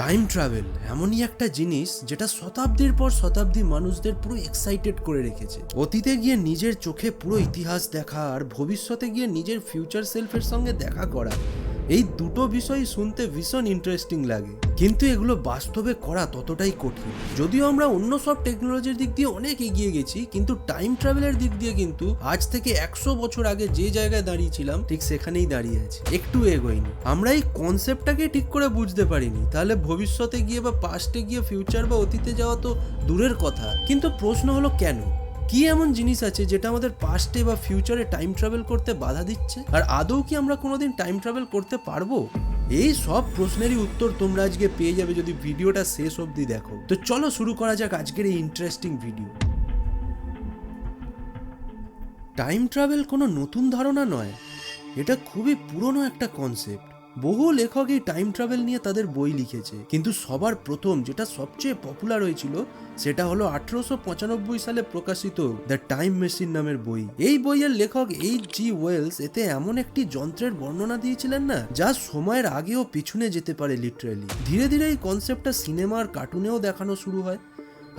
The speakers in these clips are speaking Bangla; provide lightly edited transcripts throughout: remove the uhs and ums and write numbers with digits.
টাইম ট্রাভেল এমনই একটা জিনিস যেটা শতাব্দীর পর শতাব্দী মানুষদের পুরো এক্সাইটেড করে রেখেছে। অতীতে গিয়ে নিজের চোখে পুরো ইতিহাস দেখা আর ভবিষ্যতে গিয়ে নিজের ফিউচার সেলফের সঙ্গে দেখা করা, এই দুটো বিষয় শুনতে ভীষণ ইন্টারেস্টিং লাগে, কিন্তু এগুলো বাস্তবে করা ততটাই কঠিন। যদিও আমরা অন্য সব টেকনোলজির দিক দিয়ে অনেক এগিয়ে গেছি, কিন্তু টাইম ট্রাভেলের দিক দিয়ে কিন্তু আজ থেকে 100 বছর আগে যে জায়গায় দাঁড়িয়েছিলাম ঠিক সেখানেই দাঁড়িয়ে আছি, একটু এগোইনি। আমরা এই কনসেপ্টটাকে ঠিক করে বুঝতে পারিনি, তাহলে ভবিষ্যতে গিয়ে বা পাস্টে গিয়ে ফিউচার বা অতীতে যাওয়া তো দূরের কথা। কিন্তু প্রশ্ন হলো কেন? কি এমন জিনিস আছে যেটা আমাদের পাস্টে বা ফিউচারে টাইম ট্রাভেল করতে বাধা দিচ্ছে? আর আদৌ কি আমরা কোনোদিন টাইম ট্রাভেল করতে পারবো? এই সব প্রশ্নেরই উত্তর তোমরা আজকে পেয়ে যাবে যদি ভিডিওটা শেষ অবধি দেখো। তো চলো শুরু করা যাক আজকের এই ইন্টারেস্টিং ভিডিও। টাইম ট্রাভেল কোনো নতুন ধারণা নয়, এটা খুবই পুরনো একটা কনসেপ্ট। বহু লেখক এই টাইম ট্রাভেল নিয়ে তাদের বই লিখেছে, কিন্তু সবার প্রথম যেটা সবচেয়ে পপুলার হয়েছিল সেটা হলো 1895 সালে প্রকাশিত দ্য টাইম মেশিন নামের বই। এই বইয়ের লেখক H.G. ওয়েলস এতে এমন একটি যন্ত্রের বর্ণনা দিয়েছিলেন না, যা সময়ের আগেও পিছনে যেতে পারে লিটারালি। ধীরে ধীরে এই কনসেপ্টটা সিনেমা আর কার্টুনেও দেখানো শুরু হয়,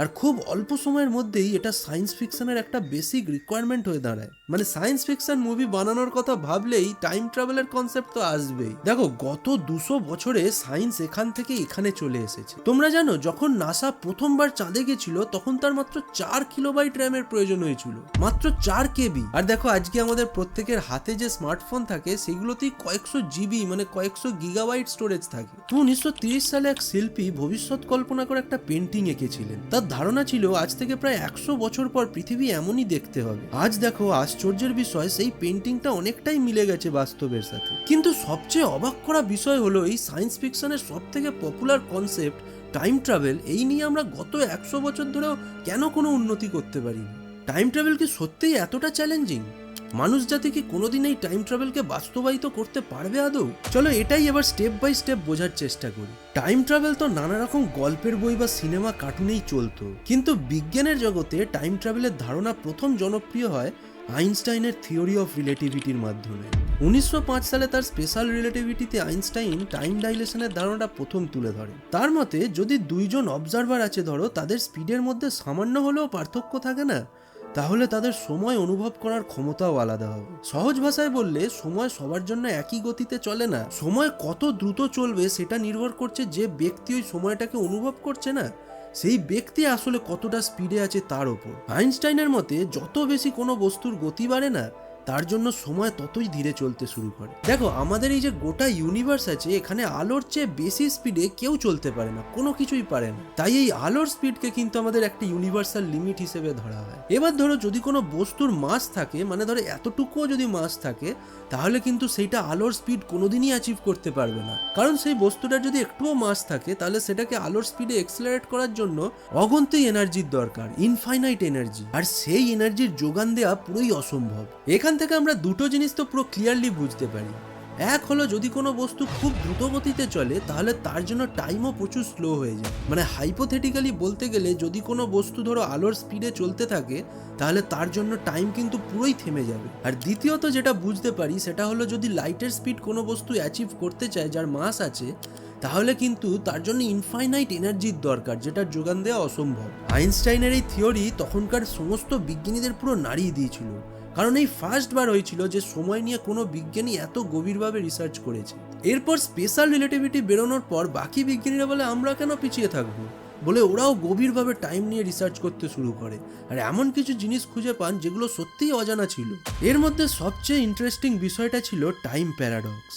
আর খুব অল্প সময়ের মধ্যেই এটা সায়েন্স ফিকশনের একটা বেসিক রিকোয়ারমেন্ট হয়ে দাঁড়ায়। মানে সায়েন্স ফিকশন মুভি বানানোর কথা ভাবলেই টাইম ট্রাভেলের কনসেপ্ট তো আসবেই। দেখো, গত 200 বছরে সায়েন্স এখান থেকে এখানে চলে এসেছে। তোমরা জানো, যখন নাসা প্রথমবার চাঁদে গেছিল তখন তার মাত্র 4 কিলোবাইট র্যামের প্রয়োজন হয়েছিল, মাত্র 4 কেবি। আর দেখো, আজকে আমাদের প্রত্যেকের হাতে যে স্মার্টফোন থাকে সেগুলোতেই কয়েকশো জিবি মানে কয়েকশো গিগাবাইট স্টোরেজ থাকে। তো 1930 সালে এক শিল্পী ভবিষ্যৎ কল্পনা করে একটা পেন্টিং এঁকেছিলেন। তার ধারণা ছিল আজ থেকে প্রায় 100 বছর পর পৃথিবী এমনই দেখতে হবে। আজ দেখো, আশ্চর্যের বিষয়, সেই পেন্টিংটা অনেকটাই মিলে গেছে বাস্তবের সাথে। কিন্তু সবচেয়ে অবাক করা বিষয় হলো, এই সায়েন্স ফিকশনের সব থেকে পপুলার কনসেপ্ট টাইম ট্রাভেল, এই নিয়ে আমরা গত 100 বছর ধরেও কেন কোনো উন্নতি করতে পারিনি। টাইম ট্রাভেল কি সত্যিই এতটা চ্যালেঞ্জিং? মানুষ জাতি কি কোনোদিন এই টাইম ট্রাভেলকে বাস্তবায়িত করতে পারবে আদৌ? চলো এটাই এবার স্টেপ বাই স্টেপ বোঝার চেষ্টা করি। টাইম ট্রাভেল তো নানা রকম গল্পের বই বা সিনেমা কার্টুনেই চলতো, কিন্তু বিজ্ঞানের জগতে টাইম ট্রাভেলের ধারণা প্রথম জনপ্রিয় হয় আইনস্টাইনের থিওরি অফ রিলেটিভিটির মাধ্যমে। 1905 সালে তার স্পেশাল রিলেটিভিটিতে আইনস্টাইন টাইম ডাইলেশনের ধারণাটা প্রথম তুলে ধরে। তার মতে, যদি দুইজন অবজারভার আছে, ধরো তাদের স্পিডের মধ্যে সামান্য হলেও পার্থক্য থাকে না, তাহলে তাদের সময় অনুভব করার ক্ষমতাও আলাদা হবে। সহজ ভাষায় বললে, সময় সবার জন্য একই গতিতে চলে না। সময় কত দ্রুত চলবে সেটা নির্ভর করছে যে ব্যক্তি ওই সময়টাকে অনুভব করছে না, সেই ব্যক্তি আসলে কতটা স্পিডে আছে তার ওপর। আইনস্টাইনের মতে, যত বেশি কোনো বস্তুর গতি বাড়ে না, তার জন্য সময় ততই ধীরে চলতে শুরু করে। দেখো, আমাদের এই যে গোটা ইউনিভার্স আছে, এখানে আলোর চেয়ে বেশি স্পিডে কেউ চলতে পারে না, কোনো কিছুই পারে না। তাই এই আলোর স্পিডকে কিন্তু আমাদের একটা ইউনিভার্সাল লিমিট হিসেবে ধরা হয়। এবার ধরো, যদি কোনো বস্তুর মাস থাকে, মানে ধরো এতটুকুও যদি মাস থাকে, তাহলে কিন্তু সেইটা আলোর স্পিড কোনোদিনই অ্যাচিভ করতে পারবে না, কারণ সেই বস্তুটার যদি একটুও মাস থাকে, তাহলে সেটাকে আলোর স্পিডে এক্সেলারেট করার জন্য অগন্তি এনার্জির দরকার, ইনফাইনাইট এনার্জি, আর সেই এনার্জির যোগান দেওয়া পুরোই অসম্ভব। এখান থেকে আমরা দুটো জিনিস তো পুরো ক্লিয়ারলি বুঝতে পারি। এক হলো, যদি কোনো বস্তু খুব দ্রুত গতিতে চলে, তাহলে তার জন্য টাইমও প্রচুর স্লো হয়ে যায়। মানে হাইপোথেটিক্যালি বলতে গেলে, যদি কোনো বস্তু ধরো আলোর স্পিডে চলতে থাকে, তাহলে তার জন্য টাইম কিন্তু পুরোই থেমে যাবে। আর দ্বিতীয়ত যেটা বুঝতে পারি সেটা হলো, যদি লাইটের স্পিড কোনো বস্তু অ্যাচিভ করতে চায় যার মাস আছে, তাহলে কিন্তু তার জন্য ইনফাইনাইট এনার্জির দরকার, যেটার যোগান দেওয়া অসম্ভব। আইনস্টাইনের এই থিওরি তখনকার সমস্ত বিজ্ঞানীদের পুরো নাড়িয়ে দিয়েছিল, কারণ এই ফার্স্ট বার হয়েছিল যে সময় নিয়ে কোনো বিজ্ঞানী এত গভীরভাবে রিসার্চ করেছে। এরপর স্পেশাল রিলেটিভিটি বেরোনোর পর বাকি বিজ্ঞানীরা বলে, আমরা কেন পিছিয়ে থাকবো, বলে ওরাও গভীরভাবে টাইম নিয়ে রিসার্চ করতে শুরু করে, আর এমন কিছু জিনিস খুঁজে পান যেগুলো সত্যিই অজানা ছিল। এর মধ্যে সবচেয়ে ইন্টারেস্টিং বিষয়টা ছিল টাইম প্যারাডক্স।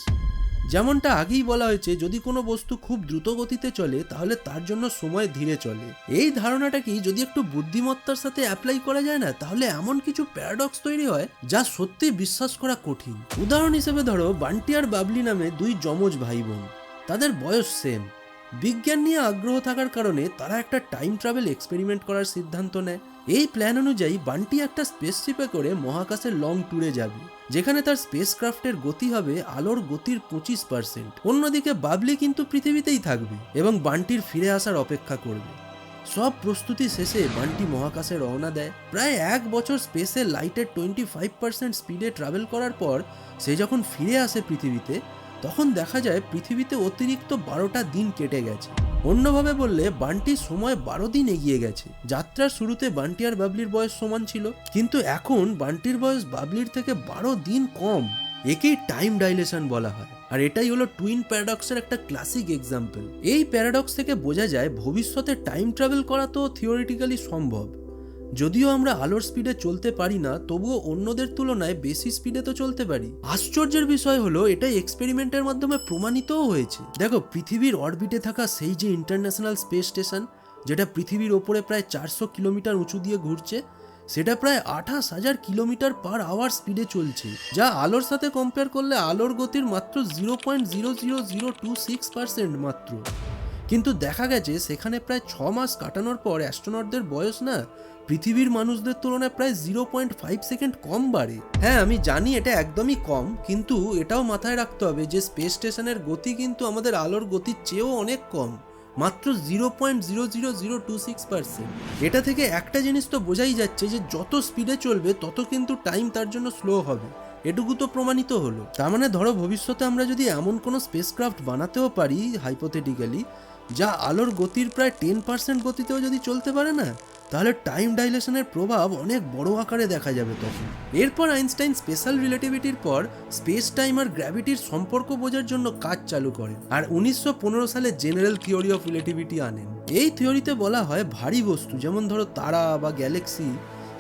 যেমনটা আগেই বলা হয়েছে, যদি কোনো বস্তু খুব দ্রুত গতিতে চলে, তাহলে তার জন্য সময় ধীরে চলে। এই ধারণাটাকে যদি একটু বুদ্ধিমত্তার সাথে অ্যাপ্লাই করা যায় না, তাহলে এমন কিছু প্যারাডক্স তৈরি হয় যা সত্যি বিশ্বাস করা কঠিন। উদাহরণ হিসেবে ধরো, বান্টি আর বাবলি নামে দুই যমজ ভাই বোন, তাদের বয়স সেম। বিজ্ঞান নিয়ে আগ্রহ থাকার কারণে তারা একটা টাইম ট্রাভেল এক্সপেরিমেন্ট করার সিদ্ধান্ত নেয়। এই প্ল্যান অনুযায়ী বান্টি একটা স্পেসশিপে করে মহাকাশের লং ট্যুরে যাবে, যেখানে তার স্পেসক্রাফটের গতি হবে আলোর গতির 25%। অন্যদিকে বাবলি কিন্তু পৃথিবীতেই থাকবে এবং বান্টির ফিরে আসার অপেক্ষা করবে। সব প্রস্তুতি শেষে বান্টি মহাকাশে রওনা দেয়। প্রায় 1 বছর স্পেসে লাইটের 25% স্পিডে ট্রাভেল করার পর সে যখন ফিরে আসে পৃথিবীতে, তখন দেখা যায় পৃথিবীতে অতিরিক্ত 12টা দিন কেটে গেছে। অন্যভাবে বললে বান্টির সময় 12 দিন এগিয়ে গেছে। যাত্রার শুরুতে বান্টি আর বাবলির বয়স সমান ছিল, কিন্তু এখন বান্টির বয়স বাবলির থেকে 12 দিন কম। একেই টাইম ডাইলেশন বলা হয়, আর এটাই হলো টুইন প্যারাডক্সের একটা ক্লাসিক এক্সাম্পল। এই প্যারাডক্স থেকে বোঝা যায় ভবিষ্যতে টাইম ট্রাভেল করা তো থিওরিটিক্যালি সম্ভব। যদিও আমরা আলোর স্পিডে চলতে পারি না, তবুও অন্যদের তুলনায় বেশি স্পিডে তো চলতে পারি। আশ্চর্যের বিষয় হলো এটা এক্সপেরিমেন্টের মাধ্যমে প্রমাণিতও হয়েছে। দেখো, পৃথিবীর অরবিটে থাকা সেই যে ইন্টারন্যাশনাল স্পেস স্টেশন, যেটা পৃথিবীর ওপরে প্রায় 400 কিলোমিটার উঁচু দিয়ে ঘুরছে, সেটা প্রায় 28,000 কিলোমিটার পার আওয়ার স্পিডে চলছে, যা আলোর সাথে কম্পেয়ার করলে আলোর গতির মাত্র 0.00026% মাত্র। কিন্তু দেখা গেছে সেখানে প্রায় 6 মাস কাটানোর পর অ্যাস্ট্রোনটদের বয়স না পৃথিবীর মানুষদের তুলনায় প্রায় 0.5 সেকেন্ড কম বাড়ে। হ্যাঁ, আমি জানি এটা একদমই কম, কিন্তু এটাও মাথায় রাখতে হবে যে স্পেস স্টেশনের গতি কিন্তু আমাদের আলোর গতির চেয়েও অনেক কম, মাত্র 0.00026%। এটা থেকে একটা জিনিস তো বোঝাই যাচ্ছে যে যত স্পিডে চলবে তত কিন্তু টাইম তার জন্য স্লো হবে। এটুকু তো প্রমাণিত হলো। তার মানে ধরো ভবিষ্যতে আমরা যদি এমন কোনো স্পেসক্রাফট বানাতেও পারি হাইপোথেটিক্যালি, যা আলোর গতির প্রায় 10% গতিতেও যদি চলতে পারে না, তাহলে টাইম ডাইলেশনের প্রভাব অনেক বড় আকারে দেখা যাবে তখন। এরপর আইনস্টাইন স্পেশাল রিলেটিভিটির পর স্পেস টাইম আর গ্র্যাভিটির সম্পর্ক বোঝার জন্য কাজ চালু করেন, আর 1915 সালে জেনারেল থিওরি অফ রিলেটিভিটি আনেন। এই থিওরিতে বলা হয় ভারী বস্তু যেমন ধরো তারা বা গ্যালাক্সি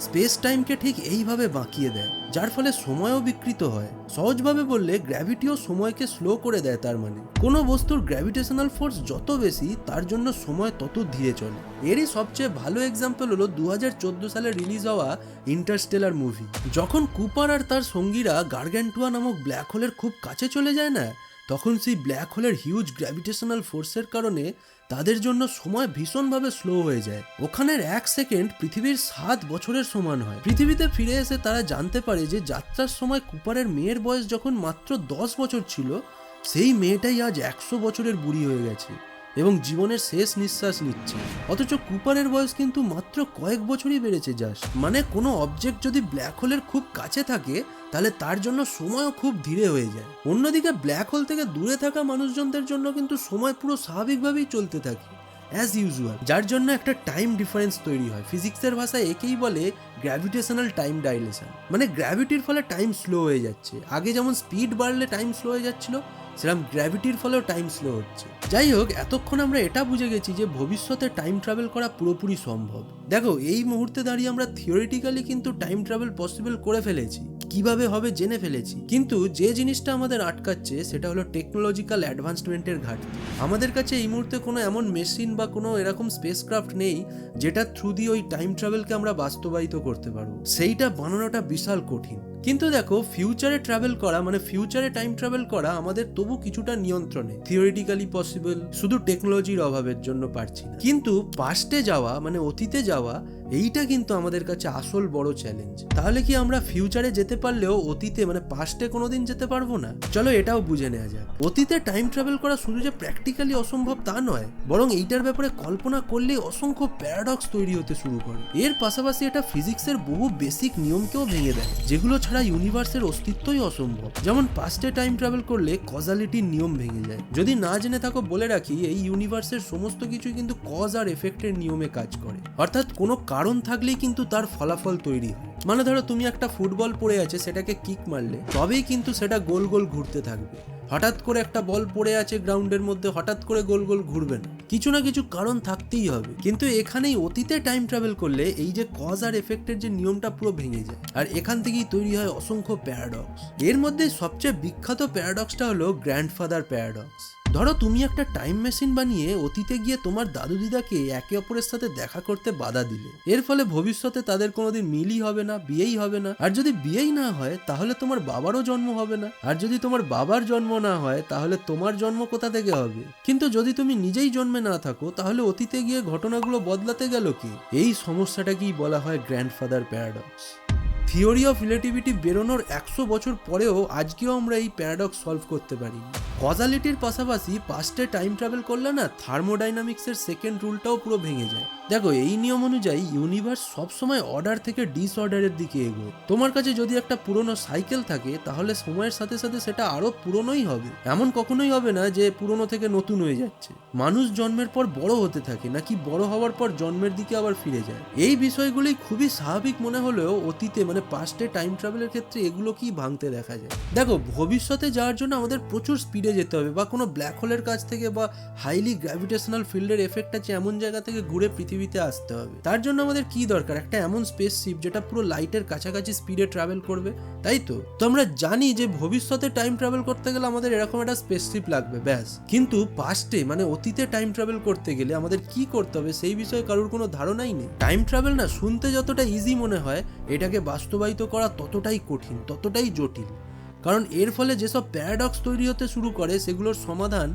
স্পেস টাইমকে ঠিক এইভাবে বাঁকিয়ে দেয়, যার ফলে সময়ও বিকৃত হয়। সহজভাবে বললে গ্র্যাভিটিও সময়কে স্লো করে দেয়। তার মানে কোনো বস্তুর গ্র্যাভিটেশনাল ফোর্স যত বেশি, তার জন্য সময় তত ধীরে চলে। এরই সবচেয়ে ভালো এক্সাম্পল হলো 2014 সালে রিলিজ হওয়া ইন্টারস্টেলার মুভি। যখন কুপার আর তার সঙ্গীরা গার্গান্টুয়া নামক ব্ল্যাক হোলের খুব কাছে চলে যায় না, তখন সেই ব্ল্যাক হোলের হিউজ গ্র্যাভিটেশনাল ফোর্সের কারণে তাদের জন্য সময় ভীষণভাবে স্লো হয়ে যায়। ওখানের 1 সেকেন্ড পৃথিবীর 7 বছরের সমান হয়। পৃথিবীতে ফিরে এসে তারা জানতে পারে যে যাত্রার সময় কুপারের মেয়ের বয়স যখন মাত্র 10 বছর ছিল, সেই মেয়েটাই আজ 100 বছরের বুড়ি হয়ে গেছে এবং জীবনের শেষ নিঃশ্বাস নিচ্ছে। অথচ কুপারের বয়স কিন্তু মাত্র কয়েক বছরই বেড়েছে জাস্ট। মানে কোনো অবজেক্ট যদি ব্ল্যাক হোলের খুব কাছে থাকে, তাহলে তার জন্য সময়ও খুব ধীরে হয়ে যায়। অন্যদিকে ব্ল্যাক হোল থেকে দূরে থাকা মানুষজনদের জন্য কিন্তু সময় পুরো স্বাভাবিকভাবেই চলতে থাকে অ্যাজ ইউজুয়াল, যার জন্য একটা টাইম ডিফারেন্স তৈরি হয়। ফিজিক্সের ভাষায় একেই বলে গ্র্যাভিটেশনাল টাইম ডাইলেশন। মানে গ্র্যাভিটির ফলে টাইম স্লো হয়ে যাচ্ছে। আগে যেমন স্পিড বাড়লে টাইম স্লো হয়ে যাচ্ছিল, সেরকম গ্র্যাভিটির ফলেও টাইম স্লো হচ্ছে। যাই হোক, এতক্ষণ আমরা এটা বুঝে গেছি যে ভবিষ্যতে টাইম ট্রাভেল করা পুরোপুরি সম্ভব। দেখো, এই মুহূর্তে দাঁড়িয়ে আমরা থিওরিটিক্যালি কিন্তু টাইম ট্রাভেল পসিবল করে ফেলেছি, কিভাবে হবে জেনে ফেলেছি। কিন্তু যে জিনিসটা আমাদের আটকাচ্ছে সেটা হলো টেকনোলজিক্যাল অ্যাডভান্সমেন্টের ঘাটতি। আমাদের কাছে এই মুহূর্তে কোনো এমন মেশিন বা কোনো এরকম স্পেসক্রাফট নেই যেটা থ্রু দিয়ে ওই টাইম ট্রাভেলকে আমরা বাস্তবায়িত করতে পারবো। সেইটা বানানোটা বিশাল কঠিন। কিন্তু দেখো, ফিউচারে ট্রাভেল করা মানে ফিউচারে টাইম ট্রাভেল করা আমাদের তবু কিছুটা নিয়ন্ত্রণে, থিওরিটিক্যালি পসিবল, শুধু টেকনোলজির অভাবের জন্য পারছি না। কিন্তু পাস্টে যাওয়া মানে অতীতে যাওয়া, এইটা কিন্তু আমাদের কাছে আসল বড় চ্যালেঞ্জ। তাহলে কি আমরা ফিউচারে যেতে পারলেও অতীতে মানে পাস্টে কোনোদিন যেতে পারবো না? চলো এটাও বুঝে নেওয়া যাক। অতীতে টাইম ট্রাভেল করা শুধু যে প্র্যাকটিক্যালি অসম্ভব তা নয়, বরং এইটার ব্যাপারে কল্পনা করলেই অসংখ্য প্যারাডক্স তৈরি হতে শুরু করে। এর পাশাপাশি এটা ফিজিক্সের বহু বেসিক নিয়মকেও ভেঙে দেয়, যেগুলো ছাড়া ইউনিভার্সের অস্তিত্বই অসম্ভব। যেমন পাস্টে টাইম ট্রাভেল করলে কজালিটির নিয়ম ভেঙে যায়। যদি না জেনে থাকো বলে রাখি, এই ইউনিভার্সের সমস্ত কিছুই কিন্তু কজ আর এফেক্টের নিয়মে কাজ করে। অর্থাৎ কোনো কারণ থাকলেই কিন্তু তার ফলাফল তৈরি হয়। মানে ধরো তুমি একটা ফুটবল পড়ে আছে, সেটাকে কিক মারলে তবেই কিন্তু সেটা গোল গোল ঘুরতে থাকবে। হঠাৎ করে একটা বল পড়ে আছে গ্রাউন্ডের মধ্যে, হঠাৎ করে গোল গোল ঘুরবে না, কিছু না কিছু কারণ থাকতেই হবে। কিন্তু এখানেই অতীতে টাইম ট্রাভেল করলে এই যে কজ আর এফেক্টের যে নিয়মটা পুরো ভেঙে যায়, আর এখান থেকেই তৈরি হয় অসংখ্য প্যারাডক্স। এর মধ্যে সবচেয়ে বিখ্যাত প্যারাডক্সটা হলো গ্র্যান্ডফাদার প্যারাডক্স। ধরো তুমি একটা টাইম মেশিন বানিয়ে অতীতে গিয়ে তোমার দাদু দিদাকে একে অপরের সাথে দেখা করতে বাধা দিলে। এর ফলে ভবিষ্যতে তাদের কোনোদিন মিলই হবে না, বিয়েই হবে না। আর যদি বিয়েই না হয়, তাহলে তোমার বাবারও জন্ম হবে না। আর যদি তোমার বাবার জন্ম না হয়, তাহলে তোমার জন্ম কোথা থেকে হবে? কিন্তু যদি তুমি নিজেই জন্মে না থাকো, তাহলে অতীতে গিয়ে ঘটনাগুলো বদলাতে গেল কি? এই সমস্যাটাকেই বলা হয় grandfather paradox. Theory of relativity বেরোনোর 100 বছর পরেও আজকেও আমরা এই প্যারাডক্স সলভ করতে পারিনি। কজালিটির পাশাপাশি পাস্টে টাইম ট্রাভেল করলে না থার্মোডাইনামিক্সের সেকেন্ড রুলটাও পুরো ভেঙে যায়। দেখো, এই নিয়ম অনুযায়ী ইউনিভার্স সবসময় অর্ডার থেকে ডিসঅর্ডারের দিকে এগোয়। তোমার কাছে যদি একটা পুরনো সাইকেল থাকে তাহলে সময়ের সাথে সাথে সেটা আরো পুরনোই হবে, এমন কখনোই হবে না যে পুরনো থেকে নতুন হয়ে যাচ্ছে। মানুষ জন্মের পর বড় হতে থাকে নাকি বড় হওয়ার পর জন্মের দিকে আবার ফিরে যায়। এই বিষয়গুলি খুবই স্বাভাবিক মনে হলেও অতীতে মানে পাস্টে টাইম ট্রাভেলের ক্ষেত্রে এগুলো কি ভাঙতে দেখা যায়। দেখো, ভবিষ্যতে যাওয়ার জন্য আমাদের প্রচুর স্পিডে যেতে হবে, বা কোনো ব্ল্যাক হোলের কাছ থেকে বা হাইলি গ্র্যাভিটেশনাল ফিল্ডের এফেক্ট আছে এমন জায়গা থেকে ঘুরে পৃথিবীতে আসতে হবে। তার জন্য আমাদের কি দরকার? একটা এমন স্পেসশিপ যেটা পুরো লাইটের কাছাকাছি স্পিডে ট্রাভেল করবে, তাই তো? তো আমরা জানি যে ভবিষ্যতে টাইম ট্রাভেল করতে গেলে আমাদের এরকম একটা স্পেসশিপ লাগবে, ব্যাস। কিন্তু পাস্টে মানে অতীতে টাইম ট্রাভেল করতে গেলে আমাদের কি করতে হবে সেই বিষয়ে কারোর কোনো ধারণাই নেই। টাইম ট্রাভেল না শুনতে যতটা ইজি মনে হয়, এটাকে বাস্তবায়িত করা ততটাই কঠিন, ততটাই জটিল। কারণ এর ফলে যেসব প্যারাডক্স তৈরি হতে শুরু করে সেগুলোর সমাধান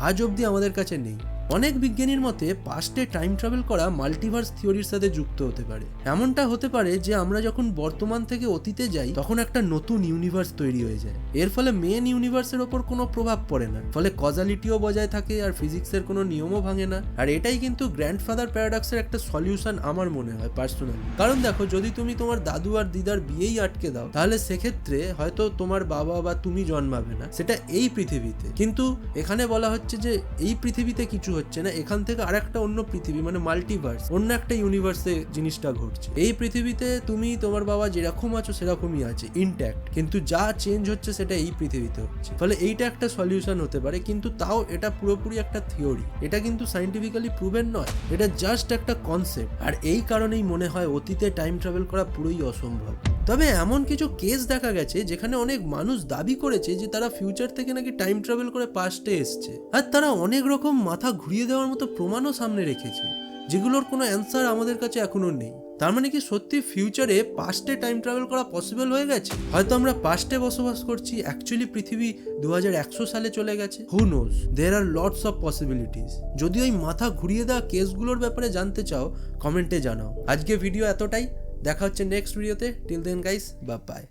আজ অবধি আমাদের কাছে নেই। অনেক বিজ্ঞানীর মতে পাস্টে টাইম ট্রাভেল করা মাল্টিভার্স থিওরির সাথে যুক্ত হতে পারে। এমনটা হতে পারে যে আমরা যখন বর্তমান থেকে অতীতে যাই তখন একটা নতুন ইউনিভার্স তৈরি হয়ে যায়। এর ফলে মেন ইউনিভার্সের ওপর কোনো প্রভাব পড়ে না, ফলে কজালিটিও বজায় থাকে আর ফিজিক্সের কোনো নিয়মও ভাঙে না। আর এটাই কিন্তু গ্র্যান্ডফাদার প্যারাডক্সের একটা সলিউশন আমার মনে হয় পার্সোনালি। কারণ দেখো, যদি তুমি তোমার দাদু আর দিদার বিয়েই আটকে দাও তাহলে সেক্ষেত্রে হয়তো তোমার বাবা বা তুমি জন্মাবে না, সেটা এই পৃথিবীতে। কিন্তু এখানে বলা হচ্ছে যে এই পৃথিবীতে কিছু হচ্ছে না, এখান থেকে আরেকটা অন্য পৃথিবী মানে মাল্টিভার্স, অন্য একটা ইউনিভার্সে জিনিসটা ঘটছে। এই পৃথিবীতে তুমি তোমার বাবা যেরকম আছো সেরকমই আছে ইনট্যাক্ট, কিন্তু যা চেঞ্জ হচ্ছে সেটা এই পৃথিবীতে হচ্ছে। ফলে এইটা একটা সলিউশন হতে পারে, কিন্তু তাও এটা পুরোপুরি একটা থিওরি, এটা কিন্তু সাইন্টিফিক্যালি প্রুভেন নয়, এটা জাস্ট একটা কনসেপ্ট। আর এই কারণেই মনে হয় অতীতে টাইম ট্রাভেল করা পুরোই অসম্ভব। তবে এমন কিছু কেস দেখা গেছে যেখানে অনেক মানুষ দাবি করেছে যে তারা ফিউচার থেকে নাকি টাইম ট্রাভেল করে পাস্টে এসছে, আর তারা অনেক রকম মাথা ঘুরিয়ে দেওয়ার মতো প্রমাণও সামনে রেখেছে, যেগুলোর কোনো অ্যান্সার আমাদের কাছে এখনো নেই। তার মানে কি সত্যি ফিউচারে পাস্টে টাইম ট্রাভেল করা পসিবল হয়ে গেছে? হয়তো আমরা পাস্টে বসবাস করছি, অ্যাকচুয়ালি পৃথিবী 2100 সালে চলে গেছে। Who knows, there are lots of possibilities. যদি ওই মাথা ঘুরিয়ে দেওয়া কেসগুলোর ব্যাপারে জানতে চাও কমেন্টে জানাও। আজকে ভিডিও এতটাই, দেখা হচ্ছে নেক্সট ভিডিওতে। Till then guys, bye by.